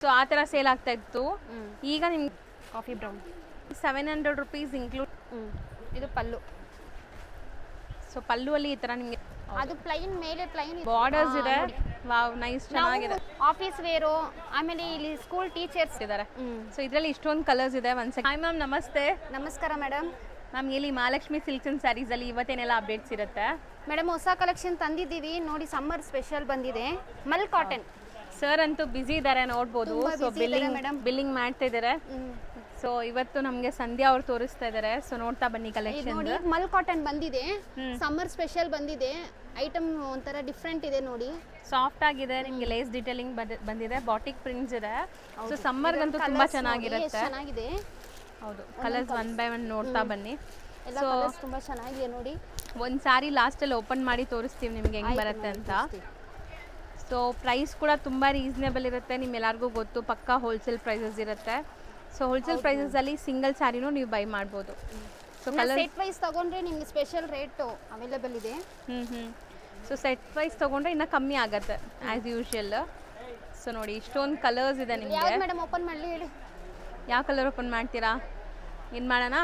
So ಆ ಥರ sale ಆಗ್ತಾ ಇತ್ತು. ಈಗ ನಿಮ್ಗೆ ಕಾಫಿ ಬ್ರೌನ್ 700 ರುಪೀಸ್ ಇನ್ಕ್ಲೂಡ್. ಇದು ಪಲ್ಲು. ಸೊ ಪಲ್ಲು ಅಲ್ಲಿ ಈ ಥರ ನಿಮಗೆ ಅದು ಪ್ಲೈನ್ ಮೇಲೆ ಪ್ಲೈನ್ ಬಾರ್ಡರ್ಸ್ ಇದೆ. ವಾವ್, ನೈಸ್, ಚೆನ್ನಾಗಿದೆ. ಆಫೀಸ್ ವೇರು, ಆಮೇಲೆ ಇಲ್ಲಿ ಸ್ಕೂಲ್ ಟೀಚರ್ಸ್ ಇದ್ದಾರೆ. ಸೊ ಇದರಲ್ಲಿ ಇಷ್ಟೊಂದು ಕಲರ್ಸ್ ಇದೆ. ಒಂದು ಸೆಕೆಂಡ್. ಹಾಯ್ ಮ್ಯಾಮ್, ನಮಸ್ತೆ. ನಮಸ್ಕಾರ ಮೇಡಮ್. ಮ್ಯಾಮ್, ಇಲ್ಲಿ ಮಹಾಲಕ್ಷ್ಮಿ ಸಿಲ್ಕ್ಸ್ ಅಂಡ್ ಸ್ಯಾರೀಸ್ ಅಲ್ಲಿ ಇವತ್ತೇನೆಲ್ಲ ಅಪ್ಡೇಟ್ಸ್ ಇರುತ್ತೆ? ಮೇಡಮ್ ಹೊಸ ಕಲೆಕ್ಷನ್ ತಂದಿದ್ದೀವಿ ನೋಡಿ, ಸಮ್ಮರ್ ಸ್ಪೆಷಲ್ ಬಂದಿದೆ ಮಲ್ ಕಾಟನ್. ಸರ್ ಅಂತೂ ಬಿಸಿ ಇದ್ದಾರೆ, ನೋಡ್ಬೋದು. ಸೊ ಬಿಲ್ಲಿಂಗ್ ಮಾಡ್ತಾ ಇದ್ದಾರೆ. ಸೊ ಇವತ್ತು ನಮಗೆ ಸಂಧ್ಯಾ ಅವ್ರು ತೋರಿಸ್ತಾ ಇದ್ದಾರೆ. ಸೊ ನೋಡ್ತಾ ಬನ್ನಿ ಕಲೆಕ್ಷನ್. ನೋಡಿ ಮಲ್ ಕಾಟನ್ ಬಂದಿದೆ, ಸಮ್ಮರ್ ಸ್ಪೆಷಲ್ ಬಂದಿದೆ. ಐಟಮ್ ಒಂಥರ ಡಿಫ್ರೆಂಟ್ ಇದೆ ನೋಡಿ, ಸಾಫ್ಟ್ ಆಗಿದೆ. ನಿಮಗೆ ಲೇಸ್ ಡಿಟೇಲಿಂಗ್ ಬಂದಿದೆ, ಬಾಟಿಕ್ ಪ್ರಿಂಟ್ಸ್ ಇದೆ. ಸೊ ಸಮ್ಮರ್ಗಂತೂ ತುಂಬಾ ಚೆನ್ನಾಗಿರುತ್ತೆ. ಚೆನ್ನಾಗಿದೆ. ಹೌದು, ಕಲರ್ಸ್ ಒನ್ ಬೈ ಒನ್ ನೋಡ್ತಾ ಬನ್ನಿ. ಎಲ್ಲ ಕಲರ್ಸ್ ತುಂಬಾ ಚೆನ್ನಾಗಿದೆ ನೋಡಿ. ಒಂದು ಸಾರಿ ಲಾಸ್ಟಲ್ಲಿ ಓಪನ್ ಮಾಡಿ ತೋರಿಸ್ತೀವಿ ನಿಮ್ಗೆ ಹೆಂಗೆ ಬರುತ್ತೆ ಅಂತ. ಸೊ ಪ್ರೈಸ್ ಕೂಡ ತುಂಬ ರೀಸನೇಬಲ್ ಇರುತ್ತೆ. ನಿಮ್ಮೆಲ್ಲರಿಗೂ ಗೊತ್ತು, ಪಕ್ಕಾ ಹೋಲ್ಸೇಲ್ ಪ್ರೈಸಸ್ ಇರುತ್ತೆ. ಸೊ ಹೋಲ್ಸೇಲ್ ಪ್ರೈಸಸಲ್ಲಿ ಸಿಂಗಲ್ ಸ್ಯಾರಿನೂ ನೀವು ಬೈ ಮಾಡ್ಬೋದು. ಸೊ ಕಲರ್ ಸೆಟ್ ವೈಸ್ ತಗೊಂಡ್ರೆ ನಿಮಗೆ ಸ್ಪೆಷಲ್ ರೇಟ್ ಅವೈಲೇಬಲ್ ಇದೆ. ಸೊ ಸೆಟ್ ವೈಸ್ ತಗೊಂಡ್ರೆ ಇನ್ನೂ ಕಮ್ಮಿ ಆಗುತ್ತೆ ಆ್ಯಸ್ ಯೂಶುವಲ್. ಸೊ ನೋಡಿ, ಇಷ್ಟೊಂದು ಕಲರ್ಸ್ ಇದೆ ನಿಮಗೆ. ಯಾವ್ದು ಮೇಡಮ್ ಓಪನ್ ಮಾಡಲಿ ಹೇಳಿ? ಯಾವ ಕಲರ್ ಓಪನ್ ಮಾಡ್ತೀರಾ? ಏನು ಮಾಡೋಣ?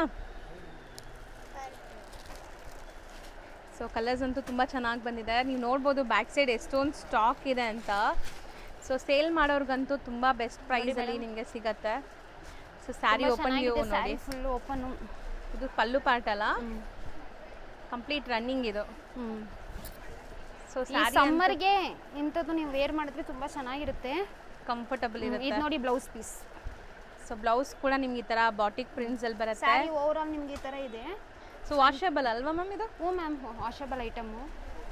ಸೊ ಕಲರ್ಸ್ ಅಂತೂ ತುಂಬ ಚೆನ್ನಾಗಿ ಬಂದಿದೆ. ನೀವು ನೋಡ್ಬೋದು ಬ್ಯಾಕ್ ಸೈಡ್ ಎಷ್ಟೊಂದು ಸ್ಟಾಕ್ ಇದೆ ಅಂತ. ಸೊ ಸೇಲ್ ಮಾಡೋರ್ಗಂತೂ ತುಂಬ ಬೆಸ್ಟ್ ಪ್ರೈಸಲ್ಲಿ ನಿಮಗೆ ಸಿಗತ್ತೆ. ಸೊ ಸ್ಯಾರಿ ಓಪನ್ ನೋಡಿ, ಫುಲ್ ಓಪನ್. ಇದು ಪಲ್ಲು ಪಾರ್ಟ್ ಅಲ್ಲ, ಕಂಪ್ಲೀಟ್ ರನ್ನಿಂಗ್ ಇದು. ಸೊ ಸಮ್ಮರ್ಗೆ ಇಂಥದ್ದು ನೀವು ವೇರ್ ಮಾಡಿದ್ರೆ ತುಂಬ ಚೆನ್ನಾಗಿರುತ್ತೆ, ಕಂಫರ್ಟಬಲ್ ಇರುತ್ತೆ. ಇದು ನೋಡಿ ಬ್ಲೌಸ್ ಪೀಸ್. ಸೊ ಬ್ಲೌಸ್ ಕೂಡ ನಿಮ್ಗೆ ಈ ಥರ ಬಾಟಿಕ್ ಪ್ರಿಂಟ್ಸಲ್ಲಿ ಬರುತ್ತೆ. ಸ್ಯಾರಿ ಓವರ್ ಆಲ್ ನಿಮ್ಗೆ ಈ ಥರ ಇದೆ. ಸೊ ವಾಷಬಲ್ ಅಲ್ವಾ ಮ್ಯಾಮ್ ಇದು? ಹ್ಞೂ ಮ್ಯಾಮ್, ವಾಷಬಲ್ ಐಟಮು.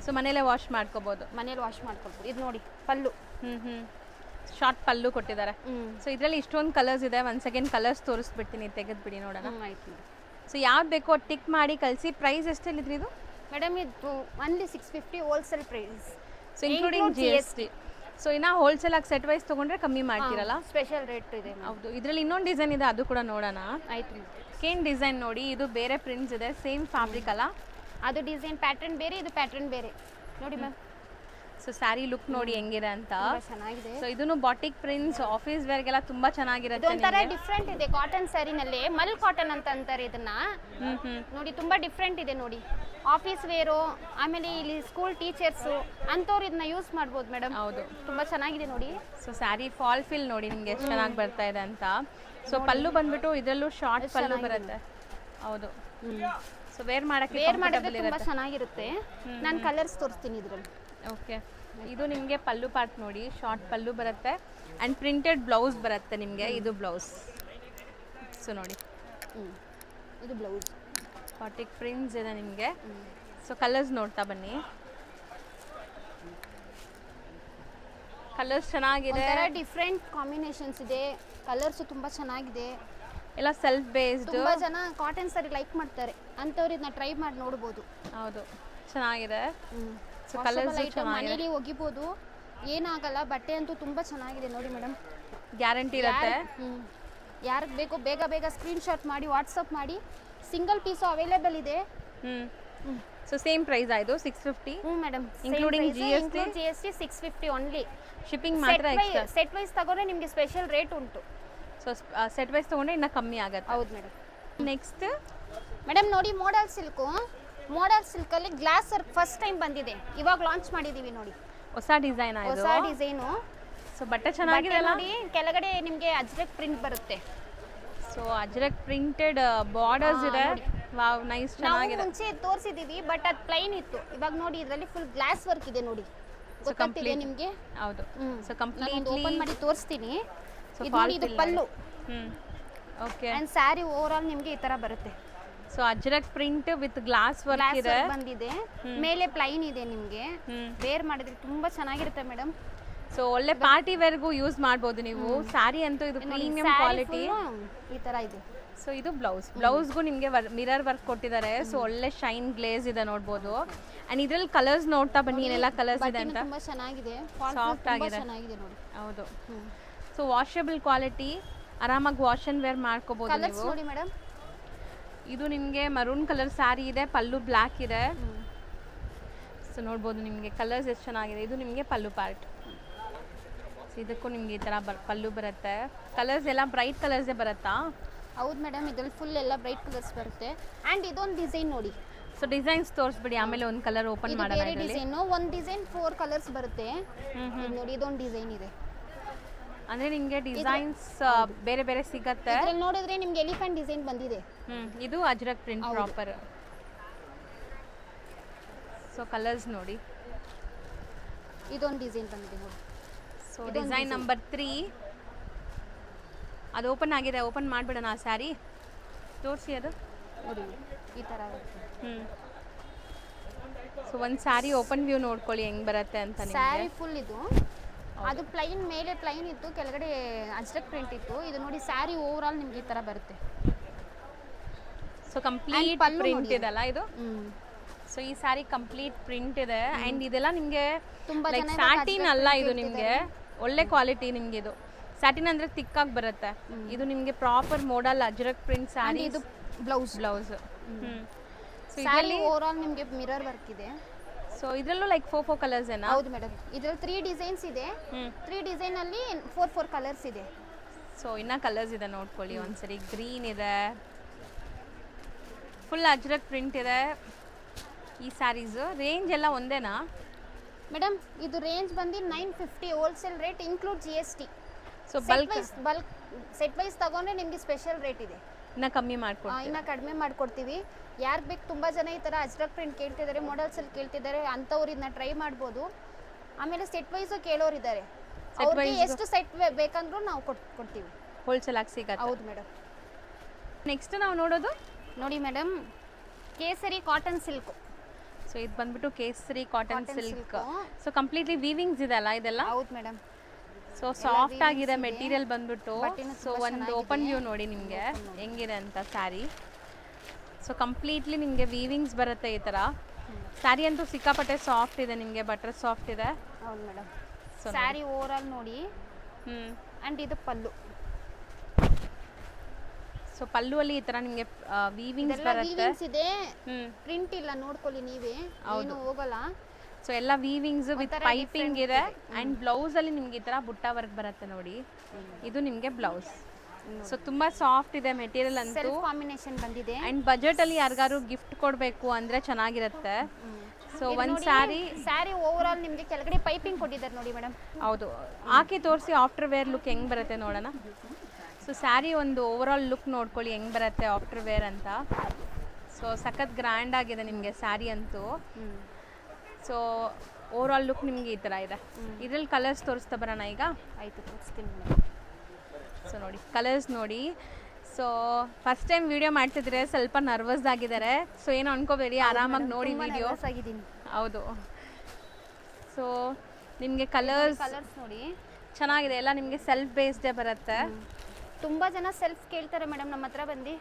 ಸೊ ಮನೇಲೆ ವಾಶ್ ಮಾಡ್ಕೋಬೋದು. ಮನೇಲಿ ವಾಶ್ ಮಾಡ್ಕೊಳ್ಬೋದು. ಇದು ನೋಡಿ ಪಲ್ಲು. ಶಾರ್ಟ್ ಪಲ್ಲು ಕೊಟ್ಟಿದ್ದಾರೆ. ಸೊ ಇದರಲ್ಲಿ ಇಷ್ಟೊಂದು ಕಲರ್ಸ್ ಇದೆ. ಒಂದು ಸೆಕೆಂಡ್ ಕಲರ್ಸ್ ತೋರಿಸ್ಬಿಡ್ತೀನಿ, ತೆಗೆದ್ಬಿಡಿ ನೋಡೋಣ. ಆಯ್ತು. ಸೊ ಯಾವ್ದು ಬೇಕೋ ಟಿಕ್ ಮಾಡಿ ಕಳಿಸಿ. ಪ್ರೈಸ್ ಎಷ್ಟೆಲ್ಲಿದ್ರಿ ಇದು? ಮೇಡಮ್ ಇದು only 650 wholesale price. So including GST. So ಇನ್ನು ಹೋಲ್ಸೇಲ್ ಆಗಿ ಸೆಟ್ ವೈಸ್ ತೊಗೊಂಡ್ರೆ ಕಮ್ಮಿ ಮಾಡ್ತೀರಲ್ಲ? ಸ್ಪೆಷಲ್ ರೇಟ್ ಇದೆ. ಹೌದು. ಇದರಲ್ಲಿ ಇನ್ನೊಂದು ಡಿಸೈನ್ ಇದೆ, ಅದು ಕೂಡ ನೋಡೋಣ. ಆಯ್ತು. ಸ್ಕೇನ್ ಡಿಸೈನ್ ನೋಡಿ, ಇದು ಬೇರೆ ಪ್ರಿಂಟ್ಸ್ ಇದೆ, ಸೇಮ್ ಫ್ಯಾಬ್ರಿಕ್ ಅಲ್ಲ? ಅದು ಡಿಸೈನ್ ಪ್ಯಾಟರ್ನ್ ಬೇರೆ, ಇದು ಪ್ಯಾಟರ್ನ್ ಬೇರೆ ನೋಡಿ ಮ್ಯಾಮ್. ಸೊ ಸ್ಯಾರಿ ಲುಕ್ ನೋಡಿ ಹೆಂಗಿದೆ ಅಂತ. ಚೆನ್ನಾಗಿದೆ. ಸೊ ಇದನ್ನು ಬಾಟಿಕ್ ಪ್ರಿಂಟ್ಸ್ ಆಫೀಸ್ ವೇರ್ಗೆಲ್ಲ ತುಂಬಾ ಚೆನ್ನಾಗಿರುತ್ತೆ. ಒಂಥರ ಡಿಫ್ರೆಂಟ್ ಇದೆ. ಕಾಟನ್ ಸ್ಯಾರಿನಲ್ಲಿ ಮಲ್ ಕಾಟನ್ ಅಂತ ಅಂತಾರೆ ಇದನ್ನ. ನೋಡಿ ತುಂಬಾ ಡಿಫ್ರೆಂಟ್ ಇದೆ ನೋಡಿ. ಆಫೀಸ್ ವೇರು, ಆಮೇಲೆ ಇಲ್ಲಿ ಸ್ಕೂಲ್ ಟೀಚರ್ಸು ಅಂಥವ್ರು ಇದನ್ನ ಯೂಸ್ ಮಾಡ್ಬೋದು ಮೇಡಮ್. ಹೌದು, ತುಂಬಾ ಚೆನ್ನಾಗಿದೆ ನೋಡಿ. ಸೊ ಸ್ಯಾರಿ ಫಾಲ್ ಫಿಲ್ ನೋಡಿ ನಿಮ್ಗೆ ಎಷ್ಟು ಚೆನ್ನಾಗಿ ಬರ್ತಾ ಇದೆ ಅಂತ. ಸೊ ಪಲ್ಲು ಬಂದ್ಬಿಟ್ಟು ಇದರಲ್ಲೂ ಶಾರ್ಟ್ ಪಲ್ಲು ಬರುತ್ತೆ. ಹೌದು. ಸೊ ವೇರ್ ಮಾಡಿದ್ರೆ ತುಂಬಾ ಚೆನ್ನಾಗಿರುತ್ತೆ. ನಾನು ಕಲರ್ಸ್ ತೋರಿಸ್ತೀನಿ ಇದರಲ್ಲಿ. ಓಕೆ. ಇದು ನಿಮಗೆ ಪಲ್ಲು ಪಾರ್ಟ್ ನೋಡಿ, ಶಾರ್ಟ್ ಪಲ್ಲು ಬರುತ್ತೆ ಆ್ಯಂಡ್ ಪ್ರಿಂಟೆಡ್ ಬ್ಲೌಸ್ ಬರುತ್ತೆ ನಿಮಗೆ. ಇದು ಬ್ಲೌಸ್. ಸೊ ನೋಡಿ, ಇದು ಬ್ಲೌಸ್. ಬಾಟಿಕ್ ಪ್ರಿಂಟ್ಸ್ ಇದೆ ನಿಮಗೆ. ಸೊ ಕಲರ್ಸ್ ನೋಡ್ತಾ ಬನ್ನಿ. ಕಲರ್ಸ್ ಚೆನ್ನಾಗಿದೆ, ಡಿಫ್ರೆಂಟ್ ಕಾಂಬಿನೇಷನ್ಸ್ ಇದೆ. ಕಲರ್ಸ್ ತುಂಬಾ ಚೆನ್ನಾಗಿದೆ. ಎಲ್ಲ ಸೆಲ್ಫ್ ಬೇಸ್ಡ್. ತುಂಬಾ ಜನ ಕಾಟನ್ ಸ್ಯಾರಿ ಲೈಕ್ ಮಾಡ್ತಾರೆ, ಅಂಥವ್ರು ಇದನ್ನ ಟ್ರೈ ಮಾಡಿ ನೋಡ್ಬೋದು. ಹೌದು, ಚೆನ್ನಾಗಿದೆ. ಸೊ ಕಲರ್ಸ್ ಮನೇಲಿ ಒಗಿಬೋದು, ಏನಾಗಲ್ಲ. ಬಟ್ಟೆ ಅಂತೂ ತುಂಬಾ ಚೆನ್ನಾಗಿದೆ ನೋಡಿ ಮೇಡಮ್, ಗ್ಯಾರಂಟಿ ಇರುತ್ತೆ. ಯಾರಿಗೆ ಬೇಕೋ ಬೇಗ ಬೇಗ ಸ್ಕ್ರೀನ್ ಶಾಟ್ ಮಾಡಿ ವಾಟ್ಸಪ್ ಮಾಡಿ. ಸಿಂಗಲ್ ಪೀಸು ಅವೈಲೇಬಲ್ ಇದೆ. ಸೊ ಸೇಮ್ ಪ್ರೈಸ್ ಆಯ್ತು 650. Madam, including GST 650 only. Shipping ಮಾತ್ರ ಎಕ್ಸ್ಟ್ರಾ. ಸೆಟ್ ವೈಸ್ ತಗೊಂಡ್ರೆ ನಿಮಗೆ ಸ್ಪೆಷಲ್ ರೇಟ್ ಉಂಟು. ಸೊ ಸೆಟ್ ವೈಸ್ ತಗೊಂಡ್ರೆ ಇನ್ನೂ ಕಮ್ಮಿ ಆಗುತ್ತೆ. ಹೌದು ಮೇಡಮ್. ನೆಕ್ಸ್ಟ್ ಮೇಡಮ್ ನೋಡಿ, ಮೋಡಲ್ ಸಿಲ್ಕು. ಮೋಡಲ್ ಸಿಲ್ಕಲ್ಲಿ ಗ್ಲಾಸ್ ವರ್ಕ್ ಫಸ್ಟ್ ಟೈಮ್ ಬಂದಿದೆ, ಇವಾಗ ಲಾಂಚ್ ಮಾಡಿದ್ದೀವಿ ನೋಡಿ. ಹೊಸ ಡಿಸೈನ್ ಆಯ್ತು. ಹೊಸ ಡಿಸೈನು. ಸೊ ಬಟ್ಟೆ ಚೆನ್ನಾಗಿದೆ ನೋಡಿ, ಕೆಳಗಡೆ ನಿಮಗೆ ಅಜ್ರಕ್ ಪ್ರಿಂಟ್ ಬರುತ್ತೆ. ಸೊ ಅಜ್ರಕ್ ಪ್ರಿಂಟೆಡ್ ಬಾರ್ಡರ್ಸ್ ಇದೆ. ವಾವ್, ನೈಸ್, ಚೆನ್ನಾಗಿದೆ. ನಾವು ಮುಂಚೆ ತೋರಿಸಿದೀವಿ, ಬಟ್ ಅದು ಪ್ಲೈನ್ ಇತ್ತು. ಇವಾಗ ನೋಡಿ ಇದರಲ್ಲಿ ಫುಲ್ ಗ್ಲಾಸ್ ವರ್ಕ್ ಇದೆ ನೋಡಿ, ಗೊತ್ತಾಗ್ತಿದೆ ನಿಮಗೆ? ಹೌದು. ಸೊ ಕಂಪ್ಲೀಟ್ಲಿ ಓಪನ್ ಮಾಡಿ ತೋರಿಸ್ತೀನಿ. ಇದು pallu. Okay. And sari over all ನಿಮಗೆ ಈ ತರ ಬರುತ್ತೆ. So ajrakh print with glass work ಇದೆ, ಬಂದಿದೆ. ಮೇಲೆ ಪ್ಲೈನ್ ಇದೆ ನಿಮಗೆ. ವೇರ್ ಮಾಡಿದ್ರೆ ತುಂಬಾ ಚೆನ್ನಾಗಿರುತ್ತೆ ಮೇಡಮ್. ಸೊ ಒಳ್ಳೆ ಪಾರ್ಟಿ ವೇರ್ಗೂ ಯೂಸ್ ಮಾಡ್ಬೋದು ನೀವು. ಸ್ಯಾರಿ ಅಂತೂ ಇದು ಪ್ರೀಮಿಯಂ ಕ್ವಾಲಿಟಿ ಈ ತರ ಇದೆ. ಸೊ ಇದು ಬ್ಲೌಸ್ಗೂ ನಿಮಗೆ ಮಿರರ್ ವರ್ಕ್ ಕೊಟ್ಟಿದ್ದಾರೆ. ಸೊ ಒಳ್ಳೆ ಶೈನ್ ಗ್ಲೇಸ್ ಇದೆ, ನೋಡ್ಬೋದು. ಅಂಡ್ ಇದ್ರಲ್ಲಿ ಕಲರ್ಸ್ ನೋಡ್ತಾ ಬನ್ನಿ, ಏನೆಲ್ಲ ಕಲರ್ಸ್ ಇದೆ ಅಂತ. ತುಂಬಾ ಚೆನ್ನಾಗಿದೆ, ಸಾಫ್ಟ್ ಆಗಿದೆ. ಚೆನ್ನಾಗಿದೆ ನೋಡಿ. ಹೌದು. ಸೊ ವಾಷಬಲ್ ಕ್ವಾಲಿಟಿ, ಆರಾಮಾಗಿ ವಾಶ್ ಅಂಡ್ ವೇರ್ ಮಾಡ್ಕೋಬಹುದು ನೀವು. ನೋಡಿ ಮೇಡಮ್, ಇದು ನಿಮಗೆ ಮರೂನ್ ಕಲರ್ ಸ್ಯಾರಿ ಇದೆ, ಪಲ್ಲು ಬ್ಲ್ಯಾಕ್ ಇದೆ. ಸೊ ನೋಡ್ಬೋದು ನಿಮಗೆ ಕಲರ್ಸ್ ಎಷ್ಟು ಚೆನ್ನಾಗಿದೆ. ಇದು ನಿಮಗೆ ಪಲ್ಲು ಪಾರ್ಟ್. ಇದಕ್ಕೂ ನಿಮ್ಗೆ ಈ ಥರ ಪಲ್ಲು ಬರುತ್ತೆ. ಕಲರ್ಸ್ ಎಲ್ಲ ಬ್ರೈಟ್ ಕಲರ್ಸೇ ಬರುತ್ತಾ? ಹೌದು ಮೇಡಮ್, ಇದ್ರಲ್ಲಿ ಫುಲ್ ಎಲ್ಲ ಬ್ರೈಟ್ ಕಲರ್ಸ್ ಬರುತ್ತೆ. ಆ್ಯಂಡ್ ಇದೊಂದು ಡಿಸೈನ್ ನೋಡಿ. ಸೊ ಡಿಸೈನ್ಸ್ ತೋರಿಸ್ಬಿಡಿ, ಆಮೇಲೆ ಒಂದು ಕಲರ್ ಓಪನ್ ಇದು ಮಾಡೋಣ ಬೇರೆ ಇದರಲ್ಲಿ. ಡಿಸೈನು. ಒಂದು ಡಿಸೈನ್ 4 ಕಲರ್ಸ್ ಬರುತ್ತೆ. ಇದು ನೋಡಿ, ಇದೊಂದು ಡಿಸೈನ್ ಇದೆ. ಅಂದರೆ ನಿಮಗೆ ಡಿಸೈನ್ಸ್ ಬೇರೆ ಬೇರೆ ಸಿಗತ್ತೆ. ಇದ್ರಲ್ಲಿ ನೋಡಿದ್ರೆ ನಿಮ್ಗೆ ಎಲಿಫೆಂಟ್ ಡಿಸೈನ್ ಬಂದಿದೆ. ಇದು Ajrakh print proper. So colours ನೋಡಿ, ಇದೊಂದು ಡಿಸೈನ್ ಬಂದಿದೆ ನೋಡಿ. ಸೊ ಡಿಸೈನ್ ನಂಬರ್ 3 ಅದು ಓಪನ್ ಆಗಿದೆ. ಓಪನ್ ಮಾಡಿಬಿಡೋಣ ಆ ಸ್ಯಾರಿ, ತೋರಿಸಿ ಅದು ನೋಡಿ ಈ ಥರ ಬರುತ್ತೆ. ಸೊ ಒಂದು ಸ್ಯಾರಿ ಓಪನ್ ವ್ಯೂ ನೋಡ್ಕೊಳ್ಳಿ ಹೆಂಗೆ ಬರುತ್ತೆ ಅಂತ. ಸ್ಯಾರಿ ಫುಲ್ ಇದು. ಅದು ಪ್ಲೈನ್, ಮೇಲೆ ಪ್ಲೈನ್ ಇತ್ತು, ಕೆಳಗಡೆ ಅಜ್ರಕ್ ಪ್ರಿಂಟ್ ಇತ್ತು. ಇದು ನೋಡಿ ಸ್ಯಾರಿ ಓವರ್ ಆಲ್ ನಿಮ್ಗೆ ಈ ಥರ ಬರುತ್ತೆ. ಸೊ ಕಂಪ್ಲೀಟ್ ಪ್ರಿಂಟ್ ಇದೆಲ್ಲ ಇದು. ಸೊ ಈ ಸ್ಯಾರಿ ಕಂಪ್ಲೀಟ್ ಪ್ರಿಂಟ್ ಇದೆ. ಆ್ಯಂಡ್ ಇದೆಲ್ಲ ನಿಮಗೆ ತುಂಬಾ ಲೈಕ್ ಸ್ಯಾಟಿನ್ ಅಲ್ಲ, ಇದು ನಿಮಗೆ ಒಳ್ಳೆ ಕ್ವಾಲಿಟಿ. ನಿಮಗೆ ಇದು ಸ್ಯಾಟಿನ್ ಅಂದರೆ ತಿಕ್ಕಾಗಿ ಬರುತ್ತೆ. ಇದು ನಿಮಗೆ proper modal ajrakh print sari. ಇದು blouse. So sari over all ನಿಮಗೆ ಮಿರರ್ ವರ್ಕ್ ಇದೆ. ಸೊ ಇದರಲ್ಲೂ ಲೈಕ್ 4 ಕಲರ್ಸ್ ಏನಾ? ಹೌದು ಮೇಡಮ್, ಇದರಲ್ಲಿ 3 ಡಿಸೈನ್ಸ್ ಇದೆ. 3 ಡಿಸೈನ್ ಅಲ್ಲಿ 4 ಕಲರ್ಸ್ ಇದೆ. ಸೊ ಇನ್ನ ಕಲರ್ಸ್ ಇದೆ ನೋಡ್ಕೊಳ್ಳಿ ಒಂದ್ಸರಿ. ಗ್ರೀನ್ ಇದೆ, ಫುಲ್ ಅಜ್ರಕ್ ಪ್ರಿಂಟ್ ಇದೆ. ಈ ಸ್ಯಾರೀಸ್ ರೇಂಜ್ ಎಲ್ಲ ಒಂದೇನಾ ಮೇಡಮ್? ಇದು ರೇಂಜ್ ಬಂದು 950 wholesale rate include GST. So bulk set wise ತಗೊಂಡ್ರೆ ನಿಮಗೆ ಸ್ಪೆಷಲ್ ರೇಟ್ ಇದೆ. ಇನ್ನ ಕಮ್ಮಿ ಮಾಡ್ಕೊಡ್ತೀವಿ. ಇನ್ನ ಕಡಿಮೆ ಮಾಡ್ಕೊಡ್ತೀವಿ. ಯಾರಿಗೆ ಬೇಕು, ತುಂಬ ಜನ ಈ ಥರ ಅಜ್ರಕ್ ಪ್ರಿಂಟ್ ಕೇಳ್ತಿದ್ದಾರೆ, ಮಾಡಲ್ಸಲ್ಲಿ ಕೇಳ್ತಿದ್ದಾರೆ, ಅಂಥವ್ರು ಇದನ್ನ ಟ್ರೈ ಮಾಡ್ಬೋದು. ಆಮೇಲೆ ಸೆಟ್ ವೈಸು ಕೇಳೋರಿದ್ದಾರೆ, ಅವ್ರಿಗೆ ಎಷ್ಟು ಸೆಟ್ ಬೇಕಂದ್ರೂ ನಾವು ಕೊಡ್ತೀವಿ. ಹೋಲ್ಸೇಲ್ ಆಗಿ ಸಿಗತ್ತೆ. ಹೌದು ಮೇಡಮ್. ನೆಕ್ಸ್ಟ್ ನಾವು ನೋಡೋದು ನೋಡಿ ಮೇಡಮ್, ಕೇಸರಿ ಕಾಟನ್ ಸಿಲ್ಕ್. ಸೊ ಇದು ಬಂದ್ಬಿಟ್ಟು ಕೇಸರಿ cotton silk. silk. So completely weavings ಇದೆ ಅಲ್ಲ ಇದೆಲ್ಲ? ಹೌದು ಮೇಡಮ್. ಸೊ ಸಾಫ್ಟ್ ಆಗಿದೆ ಮೆಟೀರಿಯಲ್ ಬಂದ್ಬಿಟ್ಟು. ಸೊ ಒಂದು ಓಪನ್ ವ್ಯೂ ನೋಡಿ ನಿಮಗೆ ಹೆಂಗಿದೆ ಅಂತ ಸ್ಯಾರಿ. ಸೊ ಕಂಪ್ಲೀಟ್ಲಿ ನಿಮಗೆ ವೀವಿಂಗ್ಸ್ ಬರುತ್ತೆ ಈ ಥರ. ಸ್ಯಾರಿ ಅಂತೂ ಸಿಕ್ಕಾಪಟ್ಟೆ ಸಾಫ್ಟ್ ಇದೆ, ನಿಮಗೆ ಬಟರ್ ಸಾಫ್ಟ್ ಇದೆ. ಹೌದು ಮೇಡಮ್. ಸ್ಯಾರಿ ಓವರ್ ಆಲ್ ನೋಡಿ. ಆ್ಯಂಡ್ ಇದು ಪಲ್ಲು. ಸೊ ಪಲ್ಲು ಅಲ್ಲಿ ಈ ತರ ನಿಮಗೆ ವೀವಿಂಗ್ಸ್ ಬರುತ್ತೆ. ವೀವಿಂಗ್ಸ್ ಇದೆ, ಪ್ರಿಂಟ್ ಇಲ್ಲ, ನೋಡ್ಕೊಳ್ಳಿ ನೀವೇ, ಏನು ಹೋಗಲ್ಲ. ಸೊ ಎಲ್ಲ ವೀವಿಂಗ್ಸ್ ವಿತ್ ಪೈಪಿಂಗ್ ಇದೆ. ಅಂಡ್ ಬ್ಲೌಸ್ ಅಲ್ಲಿ ನಿಮ್ಗೆ ಈ ತರ ಬುಟ್ಟ ವರ್ಕ್ ಬರುತ್ತೆ ನೋಡಿ. ಇದು ನಿಮಗೆ ಬ್ಲೌಸ್. ಸೊ ತುಂಬಾ ಸಾಫ್ಟ್ ಇದೆ ಮೆಟೀರಿಯಲ್ ಅಂತೂ. ಸೆಲ್ಫ್ ಕಾಂಬಿನೇಷನ್ ಬಂದಿದೆ. ಅಂಡ್ ಬಜೆಟ್ ಅಲ್ಲಿ ಯಾರಿಗಾರು ಗಿಫ್ಟ್ ಕೊಡಬೇಕು ಅಂದ್ರೆ ಚೆನ್ನಾಗಿರುತ್ತೆ. ಸೊ ಒಂದು ಸ್ಯಾರಿ ಓವರ್ ಆಲ್ ನಿಮಗೆ ಕೆಳಗಡೆ ಪೈಪಿಂಗ್ ಕೊಟ್ಟಿದ್ದಾರೆ ನೋಡಿ ಮೇಡಮ್. ಹೌದು, ಹಾಕಿ ತೋರಿಸಿ ಆಫ್ಟರ್ ವೇರ್ ಲುಕ್ ಹೆಂಗ್ ಬರುತ್ತೆ ನೋಡೋಣ. ಸೊ ಸ್ಯಾರಿ ಒಂದು ಓವರ್ ಆಲ್ ಲುಕ್ ನೋಡ್ಕೊಳ್ಳಿ ಹೆಂಗ್ ಬರುತ್ತೆ ಆಫ್ಟರ್ ವೇರ್ ಅಂತ. ಸೊ ಸಖತ್ ಗ್ರ್ಯಾಂಡ್ ಆಗಿದೆ ನಿಮಗೆ ಸ್ಯಾರಿ ಅಂತೂ. ಸೊ ಓವರ್ ಆಲ್ ಲುಕ್ ನಿಮಗೆ ಈ ಥರ ಇದೆ. ಇದ್ರಲ್ಲಿ ಕಲರ್ಸ್ ತೋರಿಸ್ತಾ ಬರೋಣ ಈಗ. ಆಯಿತು, ತೋರಿಸ್ತೀನಿ. ಸೊ ನೋಡಿ ಕಲರ್ಸ್ ನೋಡಿ. ಸೊ ಫಸ್ಟ್ ಟೈಮ್ ವಿಡಿಯೋ ಮಾಡ್ತಿದ್ರೆ ಸ್ವಲ್ಪ ನರ್ವಸ್ ಆಗಿದ್ದಾರೆ. ಸೊ ಏನು ಅನ್ಕೋಬೇಡಿ, ಆರಾಮಾಗಿ ನೋಡಿ ವಿಡಿಯೋ. ಹೌದು. ಸೊ ನಿಮಗೆ ಕಲರ್ಸ್ ನೋಡಿ ಚೆನ್ನಾಗಿದೆ, ಎಲ್ಲ ನಿಮಗೆ ಸೆಲ್ಫ್ ಬೇಸ್ಡೇ ಬರುತ್ತೆ. ತುಂಬಾ ಜನ ಸೆಲ್ಫ್ ಕೇಳ್ತಾರೆ ಮೇಡಮ್ ನಮ್ಮ ಹತ್ರ ಬಂದು,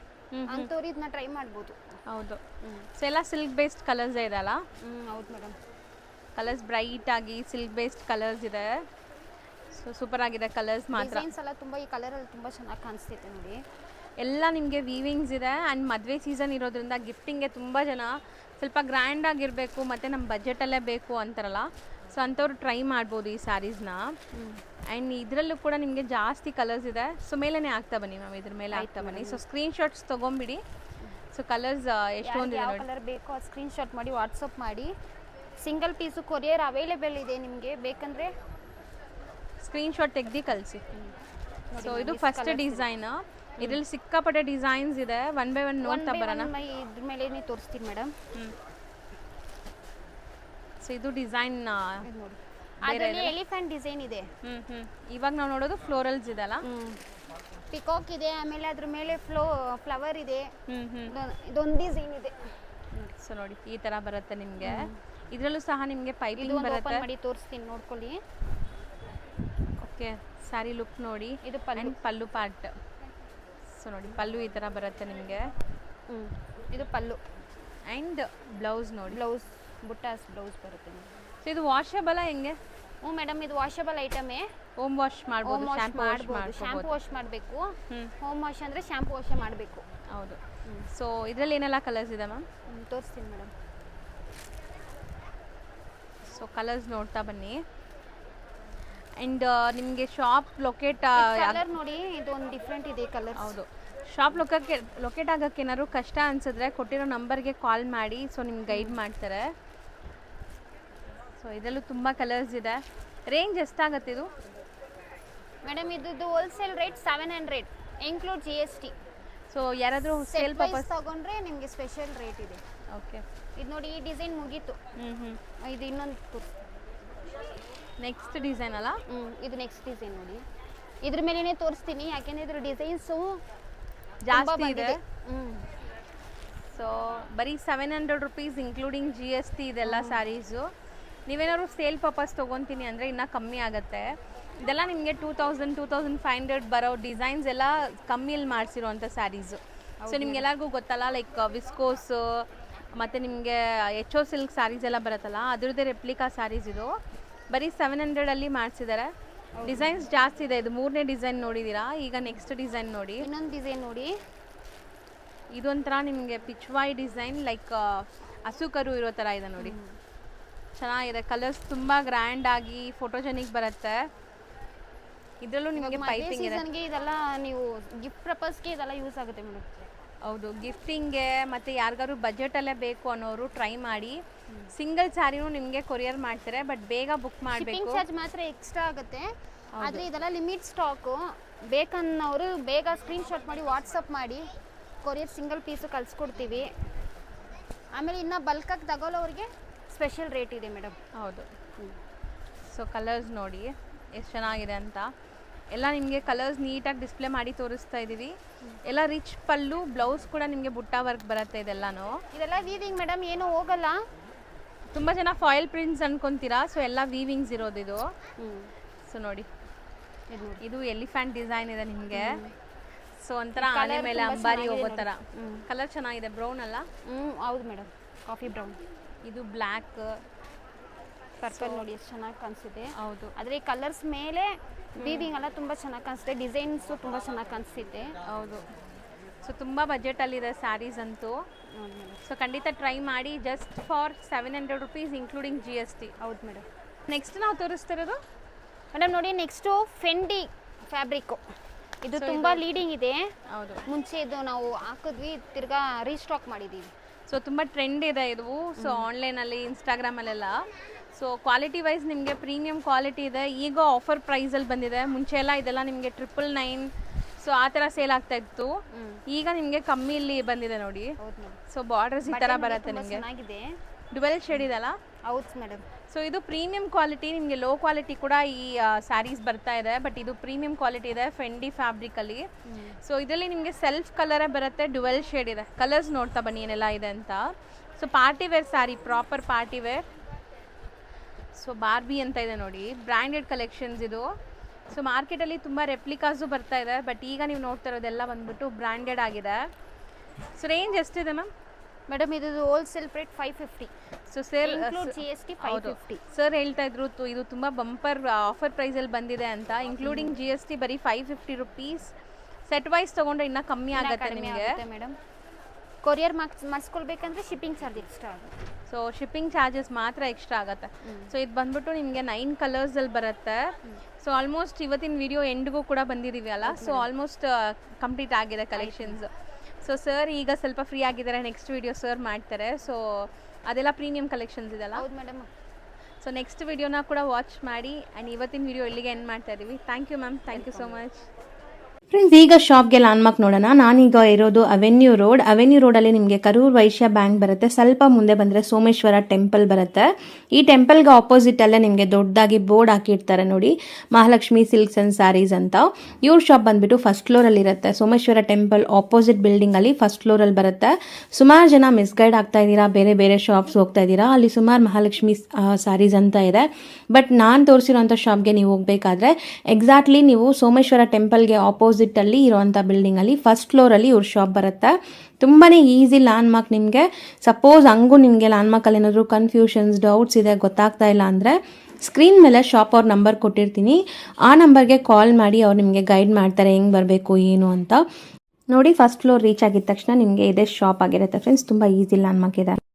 ಅಂಥವ್ರು ಇದನ್ನ ಟ್ರೈ ಮಾಡ್ಬೋದು. ಹೌದು. ಸೊ ಎಲ್ಲ ಸಿಲ್ಕ್ ಬೇಸ್ಡ್ ಕಲರ್ಸ್ ಇದೆ ಅಲ್ಲ? ಹೌದು ಮೇಡಮ್. ಕಲರ್ಸ್ ಬ್ರೈಟ್ ಆಗಿ ಸಿಲ್ಕ್ ಬೇಸ್ಡ್ ಕಲರ್ಸ್ ಇದೆ. ಸೊ ಸೂಪರ್ ಆಗಿದೆ ಕಲರ್ಸ್ ಮಾತ್ರ. ಡಿಸೈನ್ಸ್ ಎಲ್ಲ ತುಂಬ, ಈ ಕಲರಲ್ಲಿ ತುಂಬ ಚೆನ್ನಾಗಿ ಕಾಣಿಸ್ತೈತೆ ನೋಡಿ. ಎಲ್ಲ ನಿಮಗೆ ವೀವಿಂಗ್ಸ್ ಇದೆ. ಆ್ಯಂಡ್ ಮದುವೆ ಸೀಸನ್ ಇರೋದ್ರಿಂದ ಗಿಫ್ಟಿಂಗ್ಗೆ ತುಂಬ ಜನ ಸ್ವಲ್ಪ ಗ್ರ್ಯಾಂಡ್ ಆಗಿರಬೇಕು ಮತ್ತು ನಮ್ಮ ಬಜೆಟಲ್ಲೇ ಬೇಕು ಅಂತಾರಲ್ಲ. ಸೊ ಅಂಥವ್ರು ಟ್ರೈ ಮಾಡ್ಬೋದು ಈ ಸ್ಯಾರೀಸ್ನ. ಆ್ಯಂಡ್ ಇದರಲ್ಲೂ ಕೂಡ ನಿಮಗೆ ಜಾಸ್ತಿ ಕಲರ್ಸ್ ಇದೆ. ಸೊ ಮೇಲೇ ಆಗ್ತಾ ಬನ್ನಿ ಮ್ಯಾಮ್, ಇದ್ರ ಮೇಲೆ ಆಗ್ತಾ ಬನ್ನಿ. ಸೊ ಸ್ಕ್ರೀನ್ಶಾಟ್ಸ್ ತೊಗೊಂಬಿಡಿ. ಸೊ ಕಲರ್ಸ್ ಎಷ್ಟೊಂದು ಯಾವ ಕಲರ್ ಬೇಕೋ ಅದು ಸ್ಕ್ರೀನ್ಶಾಟ್ ಮಾಡಿ ವಾಟ್ಸಪ್ ಮಾಡಿ. ಸಿಂಗಲ್ ಪೀಸು ಕೊರಿಯರ್ ಅವೈಲೇಬಲ್ ಇದೆ, ನಿಮಗೆ ಬೇಕಂದರೆ ಸ್ಕ್ರೀನ್ಶಾಟ್ ತೆಗ್ದು ಕಳಿಸಿ. ಸೊ ಇದು ಫಸ್ಟ್ ಡಿಸೈನ್. ಇದರಲ್ಲಿ ಸಿಕ್ಕಾಪಟ್ಟೆ ಡಿಸೈನ್ಸ್ ಇದೆ. ಒನ್ ಬೈ ಒನ್ ನೋಡ್ತಾ ಬರೋಣ. ಇದ್ರ ಮೇಲೆ ತೋರಿಸ್ತೀನಿ ಮೇಡಮ್. ಸೊ ಇದು ಡಿಸೈನ್ ನೋಡಿ, ಅದರಲ್ಲಿ ಎಲಿಫೆಂಟ್ ಡಿಸೈನ್ ಇದೆ. ಇವಾಗ ನಾವು ನೋಡೋದು ಫ್ಲೋರಲ್ಸ್ ಇದೆ ಅಲ್ಲ? ಪಿಕಾಕ್ ಇದೆ, ಆಮೇಲೆ ಅದ್ರ ಮೇಲೆ ಫ್ಲವರ್ ಇದೆ. ಇದೊಂದು ಡಿಸೈನ್ ಇದೆ. ಸೊ ನೋಡಿ ಈ ತರ ಬರುತ್ತೆ ನಿಮಗೆ. ಇದರಲ್ಲೂ ಸಹ ನಿಮಗೆ ಪೈಪಿಂಗ್ ಬರುತ್ತೆ. ಓಪನ್ ಮಾಡಿ ತೋರಿಸ್ತೀನಿ, ನೋಡ್ಕೊಳ್ಳಿ. ಓಕೆ, ಸ್ಯಾರಿ ಲುಕ್ ನೋಡಿ. ಇದು ಪಲ್ಲು ಪಾರ್ಟ್. ಸೊ ನೋಡಿ ಪಲ್ಲು ಈ ತರ ಬರುತ್ತೆ ನಿಮಗೆ. ಇದು ಪಲ್ಲು. ಆ್ಯಂಡ್ ಬ್ಲೌಸ್ ನೋಡಿ, ಬ್ಲೌಸ್ ಬುಟ್ಟಾಸ್ ಬ್ಲೌಸ್ ಬರುತ್ತೆ. ಸೊ ಇದು ವಾಷಬಲ್ ಹೆಂಗೆ? ಹ್ಞೂ ಮೇಡಮ್, ಇದು ವಾಷಬಲ್ ಐಟಮೇ. ಹೋಮ್ ವಾಶ್ ಮಾಡ್ಬೋದು, ಶಾಂಪೂ ವಾಶ್ ಮಾಡಬೇಕು. ಹೋಮ್ ವಾಶ್ ಅಂದರೆ ಶಾಂಪೂ ವಾಶ್ ಮಾಡಬೇಕು. ಹೌದು. ಸೊ ಇದರಲ್ಲಿ ಏನೆಲ್ಲ ಕಲರ್ಸ್ ಇದೆ ಮ್ಯಾಮ್? ತೋರಿಸ್ತೀನಿ ಮೇಡಮ್. ಸೊ ಕಲರ್ಸ್ ನೋಡ್ತಾ ಬನ್ನಿ. ಆ್ಯಂಡ್ ನಿಮಗೆ ಶಾಪ್ ಲೊಕೇಟ್ ಕಲರ್ ನೋಡಿ ಇದು ಒಂದು ಡಿಫ್ರೆಂಟ್ ಇದೆ ಕಲರ್. ಹೌದು, ಶಾಪ್ ಲೊಕೇಟ್ ಆಗೋಕ್ಕೆ ಏನಾದ್ರು ಕಷ್ಟ ಅನಿಸಿದ್ರೆ ಕೊಟ್ಟಿರೋ ನಂಬರ್ಗೆ ಕಾಲ್ ಮಾಡಿ, ಸೊ ನಿಮ್ಗೆ ಗೈಡ್ ಮಾಡ್ತಾರೆ. ಸೊ ಇದರಲ್ಲೂ ತುಂಬ ಕಲರ್ಸ್ ಇದೆ. ರೇಂಜ್ ಎಷ್ಟಾಗತ್ತೆ ಇದು? ಮೇಡಮ್ ಇದು wholesale rate 700 include GST. So ಯಾರಾದರೂ ಸೇಲ್ ಪರ್ಪಸ್ ತಗೊಂಡ್ರೆ ನಿಮಗೆ ಸ್ಪೆಷಲ್ ರೇಟ್ ಇದೆ. ಓಕೆ, ಇದು ನೋಡಿ ಈ ಡಿಸೈನ್ ಮುಗೀತು. ಇದು ಇನ್ನೊಂದು ನೆಕ್ಸ್ಟ್ ಡಿಸೈನ್ ಅಲ್ಲ? ಇದು ನೆಕ್ಸ್ಟ್ ಡಿಸೈನ್ ನೋಡಿ. ಇದ್ರ ಮೇಲೇನೆ ತೋರಿಸ್ತೀನಿ ಯಾಕೆಂದ್ರೆ ಇದ್ರ ಡಿಸೈನ್ಸು ಜಾಸ್ತಿ ಇದೆ. ಸೊ ಬರೀ 700 ರುಪೀಸ್ ಇನ್ಕ್ಲೂಡಿಂಗ್ GST ಇದೆಲ್ಲ ಸ್ಯಾರೀಸು. ನೀವೇನಾದ್ರು ಸೇಲ್ ಪರ್ಪಸ್ ತೊಗೊತೀನಿ ಅಂದರೆ ಇನ್ನೂ ಕಮ್ಮಿ ಆಗುತ್ತೆ. ಇದೆಲ್ಲ ನಿಮಗೆ 2500 ಬರೋ ಡಿಸೈನ್ಸ್ ಎಲ್ಲ ಕಮ್ಮಿಯಲ್ಲಿ ಮಾಡಿಸಿರೋವಂಥ ಸ್ಯಾರೀಸು. ಸೊ ನಿಮ್ಗೆಲ್ಲರಿಗೂ ಗೊತ್ತಲ್ಲ, ಲೈಕ್ ವಿಸ್ಕೋಸ್ ಮತ್ತು ನಿಮಗೆ HO ಸಿಲ್ಕ್ ಸ್ಯಾರೀಸ್ ಎಲ್ಲ ಬರುತ್ತಲ್ಲ, ಅದ್ರದ್ದೇ ರೆಪ್ಲಿಕಾ ಸ್ಯಾರೀಸ್ ಇದು. ಬರೀ 700ಅಲ್ಲಿ ಮಾಡಿಸಿದ್ದಾರೆ. ಡಿಸೈನ್ಸ್ ಜಾಸ್ತಿ ಇದೆ. ಇದು 3ನೇ ಡಿಸೈನ್ ನೋಡಿದ್ದೀರಾ. ಈಗ ನೆಕ್ಸ್ಟ್ ಡಿಸೈನ್ ನೋಡಿ. ಇನ್ನೊಂದು ಡಿಸೈನ್ ನೋಡಿ. ಇದೊಂಥರ ನಿಮಗೆ ಪಿಚ್ವಾಯ್ ಡಿಸೈನ್, ಲೈಕ್ ಹಸು ಕರು ಇರೋ ಥರ ಇದೆ ನೋಡಿ. ಚೆನ್ನಾಗಿದೆ. ಕಲರ್ಸ್ ತುಂಬ ಗ್ರ್ಯಾಂಡ್ ಆಗಿ ಫೋಟೋಜೆನಿಕ್ ಬರುತ್ತೆ. ಇದರಲ್ಲೂ ನಿಮಗೆ ಪೈಪಿಂಗ್ ಇದೆ. ಇದೆಲ್ಲ ನೀವು ಗಿಫ್ಟ್ ಪರ್ಪಸ್ಗೆ ಇದೆಲ್ಲ ಯೂಸ್ ಆಗುತ್ತೆ ಮೇಡಮ್. ಹೌದು, ಗಿಫ್ಟಿಂಗ್ಗೆ ಮತ್ತು ಯಾರಿಗಾದ್ರು ಬಜೆಟಲ್ಲೇ ಬೇಕು ಅನ್ನೋರು ಟ್ರೈ ಮಾಡಿ. ಸಿಂಗಲ್ ಸ್ಯಾರಿನೂ ನಿಮಗೆ ಕೊರಿಯರ್ ಮಾಡ್ತಾರೆ, ಬಟ್ ಬೇಗ ಬುಕ್ ಮಾಡಬೇಕು. ಶಿಪ್ಪಿಂಗ್ ಚಾರ್ಜ್ ಮಾತ್ರ ಎಕ್ಸ್ಟ್ರಾ ಆಗುತ್ತೆ. ಆದರೆ ಇದೆಲ್ಲ ಲಿಮಿಟ್ ಸ್ಟಾಕು. ಬೇಕನ್ನೋರು ಬೇಗ ಸ್ಕ್ರೀನ್ಶಾಟ್ ಮಾಡಿ ವಾಟ್ಸಪ್ ಮಾಡಿ ಕೊರಿಯರ್ ಸಿಂಗಲ್ ಪೀಸು ಕಳಿಸ್ಕೊಡ್ತೀವಿ. ಆಮೇಲೆ ಇನ್ನು ಬಲ್ಕಾಗಿ ತಗೊಳ್ಳೋರಿಗೆ ಸ್ಪೆಷಲ್ ರೇಟ್ ಇದೆ ಮೇಡಮ್. ಹೌದು. ಸೊ ಕಲರ್ಸ್ ನೋಡಿ ಎಷ್ಟು ಚೆನ್ನಾಗಿದೆ ಅಂತ. ಎಲ್ಲ ನಿಮಗೆ ಕಲರ್ಸ್ ನೀಟಾಗಿ ಡಿಸ್ಪ್ಲೇ ಮಾಡಿ ತೋರಿಸ್ತಾ ಇದ್ದೀವಿ. ಎಲ್ಲ ರಿಚ್ ಪಲ್ಲು, ಬ್ಲೌಸ್ ಕೂಡ ನಿಮಗೆ ಬುಟ್ಟ ವರ್ಕ್ ಬರುತ್ತೆ. ಇದೆಲ್ಲನೂ ಇದೆಲ್ಲ ವೀವಿಂಗ್ ಮೇಡಮ್, ಏನೂ ಹೋಗಲ್ಲ. ತುಂಬ ಜನ ಫಾಯಿಲ್ ಪ್ರಿಂಟ್ಸ್ ಅನ್ಕೊಂತೀರಾ. ಸೊ ಎಲ್ಲ ವೀವಿಂಗ್ಸ್ ಇರೋದು ಇದು. ಸೊ ನೋಡಿ, ಇದು ಎಲಿಫೆಂಟ್ ಡಿಸೈನ್ ಇದೆ ನಿಮಗೆ. ಸೊ ಒಂಥರ ಆನೆ ಮೇಲೆ ಅಂಬಾರಿ ಹೋಗೋ ಥರ. ಕಲರ್ ಚೆನ್ನಾಗಿದೆ. ಬ್ರೌನ್ ಅಲ್ಲ? ಹೌದು ಮೇಡಮ್, ಕಾಫಿ ಬ್ರೌನ್. ಇದು ಬ್ಲ್ಯಾಕ್, ಪರ್ಪಲ್ ನೋಡಿ ಎಷ್ಟು ಚೆನ್ನಾಗಿ ಕಾಣಿಸುತ್ತೆ. ಹೌದು. ಆದರೆ ಈ ಕಲರ್ಸ್ ಮೇಲೆ ವೀವಿಂಗ್ ಎಲ್ಲ ತುಂಬ ಚೆನ್ನಾಗಿ ಕಾಣಿಸುತ್ತೆ. ಡಿಸೈನ್ಸು ತುಂಬ ಚೆನ್ನಾಗಿ ಕಾಣಿಸುತ್ತೆ. ಹೌದು. ಸೊ ತುಂಬ ಬಜೆಟಲ್ಲಿದೆ ಸ್ಯಾರೀಸ್ ಅಂತೂ. ಸೊ ಖಂಡಿತ ಟ್ರೈ ಮಾಡಿ. Just for 700 rupees including GST. ಹೌದು ಮೇಡಮ್. ನೆಕ್ಸ್ಟ್ ನಾವು ತೋರಿಸ್ತಿರೋದು ಮೇಡಮ್ ನೋಡಿ, ನೆಕ್ಸ್ಟು ಫೆಂಡಿ ಫ್ಯಾಬ್ರಿಕ್ಕು. ಇದು ತುಂಬ ಲೀಡಿಂಗ್ ಇದೆ. ಹೌದು. ಮುಂಚೆ ಇದು ನಾವು ಹಾಕಿದ್ವಿ, ತಿರ್ಗಾ ರೀಸ್ಟಾಕ್ ಮಾಡಿದ್ದೀವಿ. ಸೊ ತುಂಬ ಟ್ರೆಂಡ್ ಇದೆ ಇದು. ಸೊ ಆನ್ಲೈನಲ್ಲಿ, ಇನ್ಸ್ಟಾಗ್ರಾಮಲ್ಲೆಲ್ಲ. ಸೊ ಕ್ವಾಲಿಟಿ ವೈಸ್ ನಿಮಗೆ ಪ್ರೀಮಿಯಂ ಕ್ವಾಲಿಟಿ ಇದೆ. ಈಗ ಆಫರ್ ಪ್ರೈಸಲ್ಲಿ ಬಂದಿದೆ. ಮುಂಚೆ ಎಲ್ಲ ಇದೆಲ್ಲ ನಿಮಗೆ 999 ಸೊ ಆ ಥರ ಸೇಲ್ ಆಗ್ತಾ ಇತ್ತು. ಈಗ ನಿಮಗೆ ಕಮ್ಮಿಯಲ್ಲಿ ಬಂದಿದೆ ನೋಡಿ. ಸೊ ಬಾರ್ಡರ್ಸ್ ಈ ಥರ ಬರುತ್ತೆ ನಿಮಗೆ. ಚೆನ್ನಾಗಿದೆ. ಡುವೆಲ್ ಶೇಡ್ ಇದೆಲ್ಲ? ಹೌದು ಮೇಡಮ್. ಸೊ ಇದು ಪ್ರೀಮಿಯಂ ಕ್ವಾಲಿಟಿ. ನಿಮಗೆ ಲೋ ಕ್ವಾಲಿಟಿ ಕೂಡ ಈ ಸ್ಯಾರೀಸ್ ಬರ್ತಾ ಇದೆ, ಬಟ್ ಇದು ಪ್ರೀಮಿಯಂ ಕ್ವಾಲಿಟಿ ಇದೆ ಫೆಂಡಿ ಫ್ಯಾಬ್ರಿಕಲ್ಲಿ. ಸೊ ಇದರಲ್ಲಿ ನಿಮಗೆ ಸೆಲ್ಫ್ ಕಲರೇ ಬರುತ್ತೆ. ಡುವೆಲ್ ಶೇಡ್ ಇದೆ. ಕಲರ್ಸ್ ನೋಡ್ತಾ ಬನ್ನಿ ಏನೆಲ್ಲ ಇದೆ ಅಂತ. So party wear sari, proper party wear. So Barbie ಅಂತ ಇದೆ ನೋಡಿ, ಬ್ರ್ಯಾಂಡೆಡ್ ಕಲೆಕ್ಷನ್ಸ್ ಇದು. ಸೊ ಮಾರ್ಕೆಟಲ್ಲಿ ತುಂಬ ರೆಪ್ಲಿಕಾಸು ಬರ್ತಾ ಇದೆ, ಬಟ್ ಈಗ ನೀವು ನೋಡ್ತಾ ಇರೋದೆಲ್ಲ ಬಂದ್ಬಿಟ್ಟು ಬ್ರ್ಯಾಂಡೆಡ್ ಆಗಿದೆ. ಸೊ ರೇಂಜ್ ಎಷ್ಟಿದೆ ಮ್ಯಾಮ್? ಮೇಡಮ್ ಇದು wholesale rate 550. So sale GST 550. Sir ಹೇಳ್ತಾ ಇದ್ರು ಇದು ತುಂಬ ಬಂಪರ್ ಆಫರ್ ಪ್ರೈಸಲ್ಲಿ ಬಂದಿದೆ ಅಂತ. ಇನ್ಕ್ಲೂಡಿಂಗ್ GST ಬರೀ 550 ರುಪೀಸ್. ಸೆಟ್ ವೈಸ್ ತೊಗೊಂಡ್ರೆ ಇನ್ನೂ ಕಮ್ಮಿ ಆಗುತ್ತೆ ನಿಮಗೆ ಮೇಡಮ್. ಕೊರಿಯರ್ ಮಾಡಿಸ್ಕೊಳ್ಬೇಕಂದ್ರೆ ಶಿಪ್ಪಿಂಗ್ ಚಾರ್ಜ್ ಎಕ್ಸ್ಟ್ರಾ ಆಗುತ್ತೆ. ಸೊ ಶಿಪ್ಪಿಂಗ್ ಚಾರ್ಜಸ್ ಮಾತ್ರ ಎಕ್ಸ್ಟ್ರಾ ಆಗುತ್ತೆ. ಸೊ ಇದು ಬಂದ್ಬಿಟ್ಟು ನಿಮಗೆ 9 ಕಲರ್ಸಲ್ಲಿ ಬರುತ್ತೆ. ಸೊ ಆಲ್ಮೋಸ್ಟ್ ಇವತ್ತಿನ ವಿಡಿಯೋ ಎಂಡ್ಗೂ ಕೂಡ ಬಂದಿದ್ದೀವಿ ಅಲ್ಲ. ಸೊ ಆಲ್ಮೋಸ್ಟ್ ಕಂಪ್ಲೀಟ್ ಆಗಿದೆ ಕಲೆಕ್ಷನ್ಸ್. ಸೊ ಸರ್ ಈಗ ಸ್ವಲ್ಪ ಫ್ರೀ ಆಗಿದ್ದಾರೆ, ನೆಕ್ಸ್ಟ್ ವಿಡಿಯೋ ಸರ್ ಮಾಡ್ತಾರೆ. ಸೊ ಅದೆಲ್ಲ ಪ್ರೀಮಿಯಂ ಕಲೆಕ್ಷನ್ಸ್ ಇದೆಲ್ಲ. ಹೌದು ಮೇಡಮ್. ಸೊ ನೆಕ್ಸ್ಟ್ ವಿಡಿಯೋನ ಕೂಡ ವಾಚ್ ಮಾಡಿ. ಆ್ಯಂಡ್ ಇವತ್ತಿನ ವಿಡಿಯೋ ಇಲ್ಲಿಗೆ ಎಂಡ್ ಮಾಡ್ತಾ ಇದ್ದೀವಿ. Thank you ma'am, thank you so much. Friends, ಈಗ ಶಾಪ್ಗೆ ಲ್ಯಾಂಡ್ಮಾರ್ಕ್ ನೋಡೋಣ. ನಾನೀಗ ಇರೋದು ಅವೆನ್ಯೂ ರೋಡಲ್ಲಿ ನಿಮಗೆ ಕರೂರ್ ವೈಶ್ಯ ಬ್ಯಾಂಕ್ ಬರುತ್ತೆ. ಸ್ವಲ್ಪ ಮುಂದೆ ಬಂದರೆ ಸೋಮೇಶ್ವರ ಟೆಂಪಲ್ ಬರುತ್ತೆ. ಈ ಟೆಂಪಲ್ಗೆ ಆಪೋಸಿಟಲ್ಲೇ ನಿಮಗೆ ದೊಡ್ಡದಾಗಿ ಬೋರ್ಡ್ ಹಾಕಿರ್ತಾರೆ ನೋಡಿ, ಮಹಾಲಕ್ಷ್ಮಿ ಸಿಲ್ಕ್ಸ್ ಆ್ಯಂಡ್ ಸ್ಯಾರೀಸ್ ಅಂತ. ಇವ್ರ ಶಾಪ್ ಬಂದುಬಿಟ್ಟು ಫಸ್ಟ್ ಫ್ಲೋರಲ್ಲಿ ಇರುತ್ತೆ. ಸೋಮೇಶ್ವರ ಟೆಂಪಲ್ ಆಪೋಸಿಟ್ ಬಿಲ್ಡಿಂಗಲ್ಲಿ ಫಸ್ಟ್ ಫ್ಲೋರಲ್ಲಿ ಬರುತ್ತೆ. ಸುಮಾರು ಜನ ಮಿಸ್ಗೈಡ್ ಆಗ್ತಾ ಇದ್ದೀರಾ, ಬೇರೆ ಬೇರೆ ಶಾಪ್ಸ್ ಹೋಗ್ತಾ ಇದ್ದೀರಾ. ಅಲ್ಲಿ ಸುಮಾರು ಮಹಾಲಕ್ಷ್ಮಿ ಸ್ಯಾರೀಸ್ ಅಂತ ಇದೆ. ಬಟ್ ನಾನು ತೋರಿಸಿರೋಂಥ ಶಾಪ್ಗೆ ನೀವು ಹೋಗಬೇಕಾದ್ರೆ ಎಕ್ಸಾಕ್ಟ್ಲಿ ನೀವು ಸೋಮೇಶ್ವರ ಟೆಂಪಲ್ಗೆ ಆಪೋಸಿಟಲ್ಲಿ ಇರೋವಂಥ ಬಿಲ್ಡಿಂಗಲ್ಲಿ ಫಸ್ಟ್ ಫ್ಲೋರಲ್ಲಿ ಇವ್ರ ಶಾಪ್ ಬರುತ್ತೆ. ತುಂಬಾ ಈಸಿ ಲ್ಯಾಂಡ್ಮಾರ್ಕ್. ನಿಮಗೆ ಸಪೋಸ್ ಹಂಗೂ ನಿಮಗೆ ಲ್ಯಾಂಡ್ಮಾರ್ಕಲ್ಲಿ ಏನಾದರೂ ಕನ್ಫ್ಯೂಷನ್ಸ್, ಡೌಟ್ಸ್ ಇದೆ, ಗೊತ್ತಾಗ್ತಾ ಇಲ್ಲ ಅಂದರೆ ಸ್ಕ್ರೀನ್ ಮೇಲೆ ಶಾಪ್ ಅವ್ರ ನಂಬರ್ ಕೊಟ್ಟಿರ್ತೀನಿ. ಆ ನಂಬರ್ಗೆ ಕಾಲ್ ಮಾಡಿ ಅವ್ರು ನಿಮಗೆ ಗೈಡ್ ಮಾಡ್ತಾರೆ ಹೆಂಗೆ ಬರಬೇಕು ಏನು ಅಂತ. ನೋಡಿ, ಫಸ್ಟ್ ಫ್ಲೋರ್ ರೀಚ್ ಆಗಿದ ತಕ್ಷಣ ನಿಮಗೆ ಇದೇ ಶಾಪ್ ಆಗಿರುತ್ತೆ ಫ್ರೆಂಡ್ಸ್. ತುಂಬ ಈಸಿ ಲ್ಯಾಂಡ್ಮಾರ್ಕ್ ಇದೆ.